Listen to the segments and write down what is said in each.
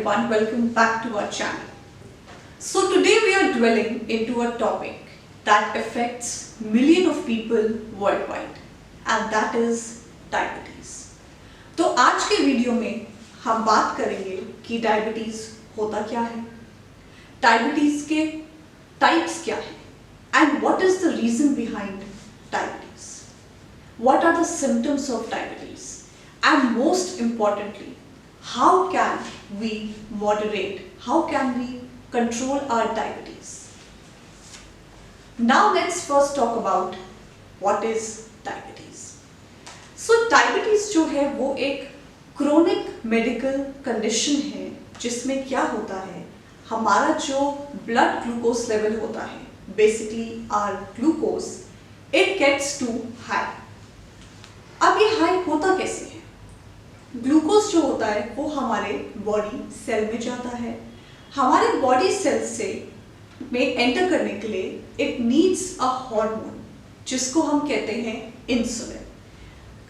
everyone, welcome back to our channel. So today we are dwelling into a topic that affects millions of people worldwide and that is diabetes. तो आज के video में हम बात करेंगे कि diabetes होता क्या है, डायबिटीज के टाइप्स क्या है and what is the reason behind diabetes, what are the symptoms of diabetes and most importantly how can we moderate, how can we control our diabetes. Now let's first talk about what is diabetes. So diabetes जो है वो एक chronic medical condition है जिसमें क्या होता है, हमारा जो blood glucose level होता है, basically our glucose, it gets too high. अब ये हाई होता कैसे है? ग्लूकोज जो होता है वो हमारे बॉडी सेल में जाता है, हमारे बॉडी सेल से में एंटर करने के लिए इट नीड्स अ हार्मोन जिसको हम कहते हैं insulin.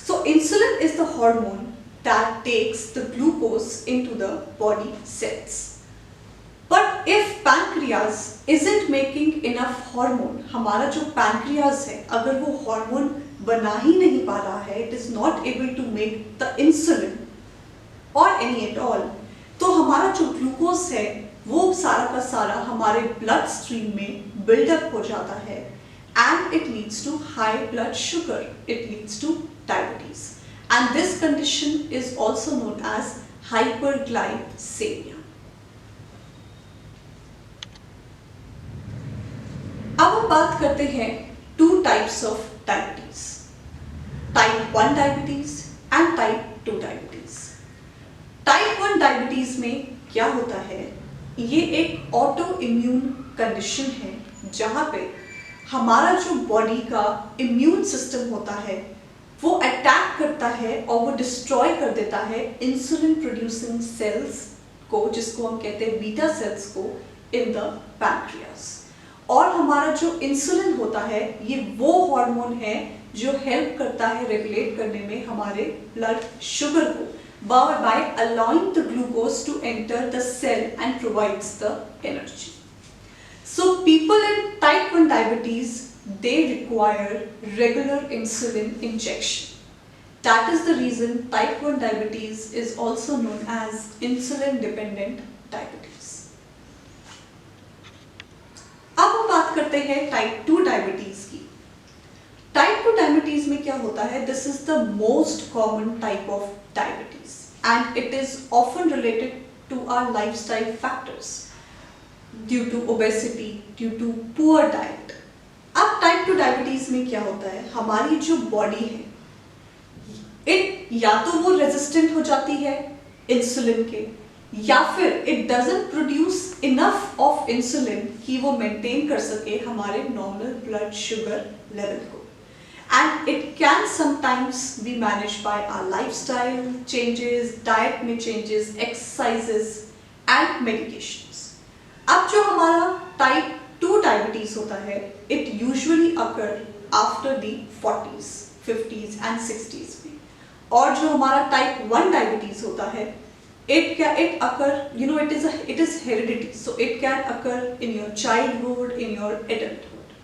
So insulin is the hormone that takes the glucose into the body cells. But if pancreas isn't making enough hormone, हमारा जो पैनक्रियाज है अगर वो हार्मोन बना ही नहीं पा रहा है, it is not able to make the insulin और एनी एट ऑल, तो हमारा जो ग्लूकोज है वो सारा का सारा हमारे ब्लड स्ट्रीम में बिल्डअप हो जाता है and it leads to high blood sugar, it leads to diabetes and this condition is also known as hyperglycaemia. अब हम बात करते हैं two types of diabetes, type 1 diabetes and type 2 diabetes. Type 1 diabetes में क्या होता है, ये एक ऑटो इम्यून कंडीशन है जहाँ पे हमारा जो बॉडी का इम्यून सिस्टम होता है वो अटैक करता है और वो डिस्ट्रॉय कर देता है इंसुलिन प्रोड्यूसिंग सेल्स को, जिसको हम कहते हैं बीटा सेल्स को, इन द पैनक्रियास. और हमारा जो इंसुलिन होता है ये वो हार्मोन है जो हेल्प करता है रेगुलेट करने में हमारे ब्लड शुगर को, by allowing the glucose to enter the cell and provides the energy. So people in type 1 diabetes, they require regular insulin injection. That is the reason type 1 diabetes is also known as insulin dependent diabetes. अब हम बात करते हैं type 2 diabetes की. Type 2 diabetes में क्या होता है, this is the most common type of diabetes and it is often related to our lifestyle factors due to obesity, due to poor diet. अब टाइप 2 डायबिटीज में क्या होता है, हमारी जो बॉडी है इट या तो वो रेजिस्टेंट हो जाती है इंसुलिन के, या फिर it doesn't produce enough of insulin कि वो मेंटेन कर सके हमारे नॉर्मल ब्लड शुगर लेवल को. And it can sometimes be manage by our lifestyle changes, diet में चेंजेस, एक्सरसाइजेस एंड मेडिकेशंस. अब जो हमारा टाइप 2 डायबिटीज होता है it usually occur after the 40s, 50s and 60s में, और जो हमारा टाइप 1 डायबिटीज होता है it occur, it is heredity, so it can occur in your childhood, in your adulthood.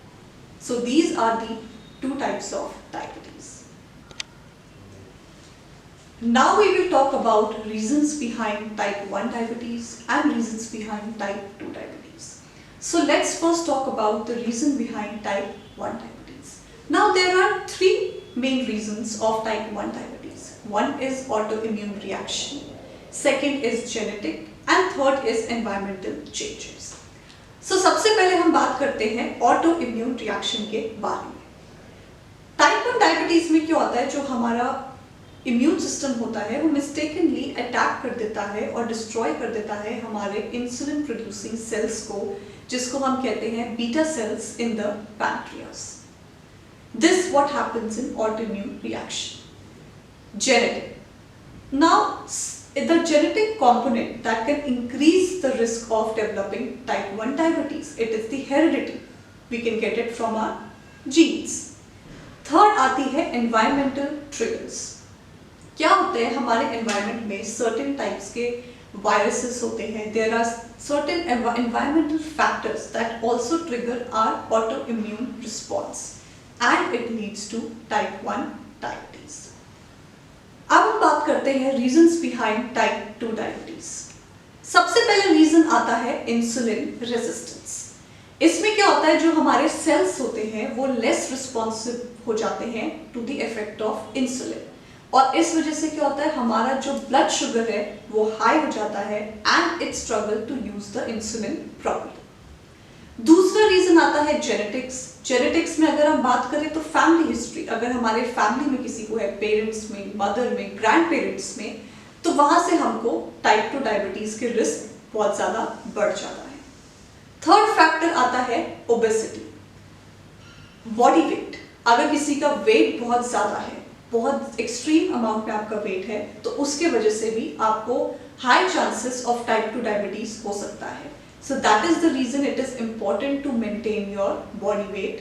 So these are the two types of diabetes. Now we will talk about reasons behind type 1 diabetes and reasons behind type 2 diabetes. So let's first talk about the reason behind type 1 diabetes. Now there are three main reasons of type 1 diabetes. One is autoimmune reaction, second is genetic and third is environmental changes. So सबसे पहले हम बात करते हैं auto immune reaction के बारे में. Type 1 diabetes में क्या होता है, जो हमारा इम्यून सिस्टम होता है वो मिस्टेकनली अटैक कर देता है और डिस्ट्रॉय कर देता है हमारे इंसुलिन प्रोड्यूसिंग सेल्स को, जिसको हम कहते हैं beta cells in the pancreas. This what happens in autoimmune reaction. Genetic. Now the genetic component that can increase the risk of developing type 1 diabetes, it is the heredity. We can get it from our genes. Third आती है environmental triggers. क्या होते हैं हमारे environment में certain types के viruses होते हैं, there are certain environmental factors that also trigger our autoimmune response and it leads to type 1 diabetes. अब हम बात करते हैं रीजंस बिहाइंड टाइप 2 डायबिटीज। सबसे पहले रीजन आता है इंसुलिन रेजिस्टेंस। इसमें क्या होता है, जो हमारे सेल्स होते हैं वो लेस रिस्पॉन्सिव हो जाते हैं to the effect of insulin, और इस वजह से क्या होता है, हमारा जो ब्लड शुगर है वो हाई हो जाता है and it struggle to use the insulin properly. दूसरा रीजन आता है जेनेटिक्स। जेनेटिक्स में अगर हम बात करें तो फैमिली हिस्ट्री, अगर हमारे फैमिली में किसी को है, पेरेंट्स में, मदर में, ग्रैंड पेरेंट्स में, तो वहां से हमको टाइप 2 डायबिटीज के रिस्क बहुत ज्यादा बढ़ जाता है। थर्ड फैक्टर आता है ओबेसिटी, बॉडी वेट। अगर किसी का वेट बहुत ज्यादा है, बहुत एक्सट्रीम अमाउंट में आपका वेट है, तो उसके वजह से भी आपको high chances of type 2 diabetes हो सकता है। So that is the reason it is important to maintain your body weight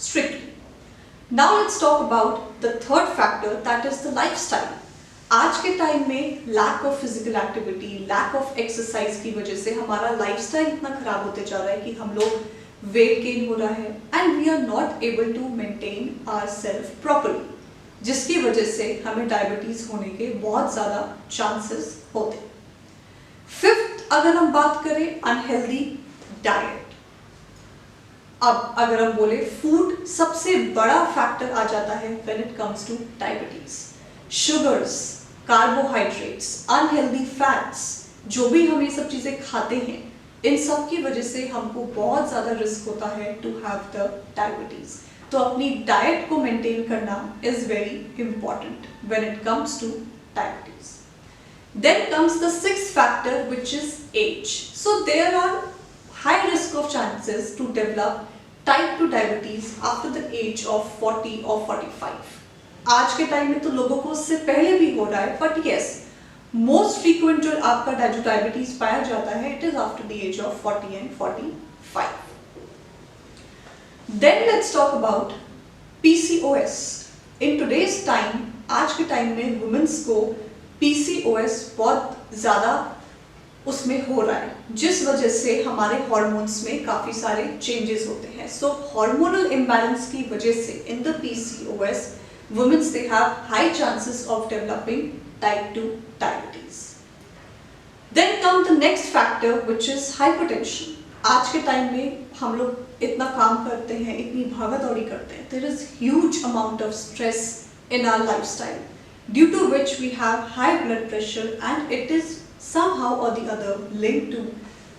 strictly. Now let's talk about the third factor, that is the lifestyle. आज के टाइम में lack of physical activity, lack of exercise की वजह से हमारा lifestyle इतना खराब होते जा रहा है कि हम लोग weight gain हो रहा है and we are not able to maintain ourselves properly, जिसकी वजह से हमें डायबिटीज होने के बहुत ज़्यादा chances होते हैं। फिफ्थ, अगर हम बात करें अनहेल्दी डाइट, अब अगर हम बोले फूड सबसे बड़ा फैक्टर आ जाता है when it comes two diabetes. Sugars, carbohydrates, unhealthy fats, जो भी हम ये सब चीजें खाते हैं, इन सब की वजह से हमको बहुत ज्यादा रिस्क होता है टू हैव द डायबिटीज। तो अपनी डाइट को मेंटेन करना is very important when it comes two diabetes. Then comes the sixth factor, which is age. So there are high risk of chances to develop type 2 diabetes after the age of 40 or 45. आज के time में तो लोगों को उससे पहले भी हो रहा है, but yes, most frequent जो आपका जो डायबिटीज पाया जाता है, it is after the age of 40 and 45. Then let's talk about PCOS. In today's time, आज के टाइम में वुमेन्स को PCOS बहुत ज़्यादा उसमें हो रहा है, जिस वजह से हमारे हार्मोन्स में काफ़ी सारे चेंजेस होते हैं। सो हार्मोनल इम्बैलेंस की वजह से in the PCOS womens they have high chances of developing type 2 diabetes. Then come the next factor which is hypertension. आज के टाइम में हम लोग इतना काम करते हैं, इतनी भागा दौड़ी करते हैं, there is huge amount of stress in our lifestyle, due to which we have high blood pressure and it is somehow or the other linked to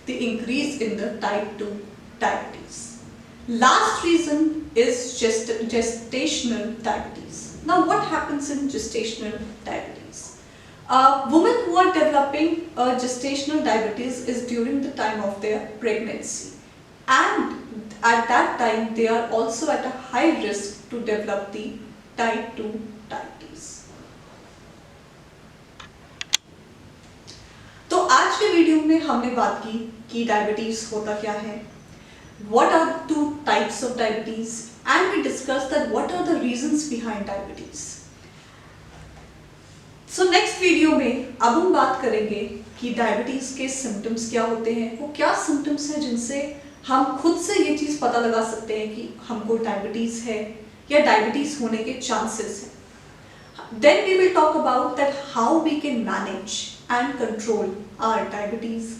the increase in the type 2 diabetes. Last reason is gestational diabetes. Now what happens in gestational diabetes? Women who are developing gestational diabetes is during the time of their pregnancy, and at that time they are also at a high risk to develop the type 2 diabetes. तो आज के video में हमने बात की कि diabetes होता क्या है, what are the two types of diabetes, and we discussed that what are the reasons behind diabetes. So next video में अब हम बात करेंगे कि डायबिटीज के सिम्टम्स क्या होते हैं, वो क्या सिम्टम्स हैं जिनसे हम खुद से ये चीज़ पता लगा सकते हैं कि हमको डायबिटीज है या डायबिटीज होने के चांसेस हैं। Then we will talk about that how we can manage and control our diabetes,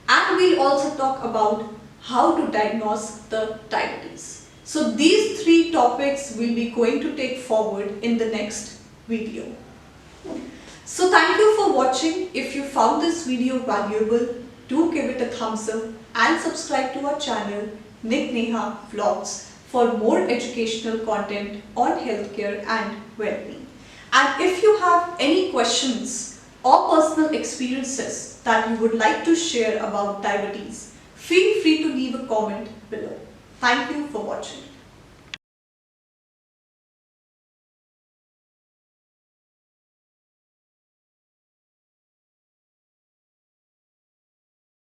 and we'll also talk about how to diagnose the diabetes. So these three topics we'll be going to take forward in the next video. So thank you for watching. If you found this video valuable, do give it a thumbs up and subscribe to our channel Nick Neha Vlogs for more educational content on healthcare and well-being. And if you have any questions or personal experiences that you would like to share about diabetes, feel free to leave a comment below. Thank you for watching.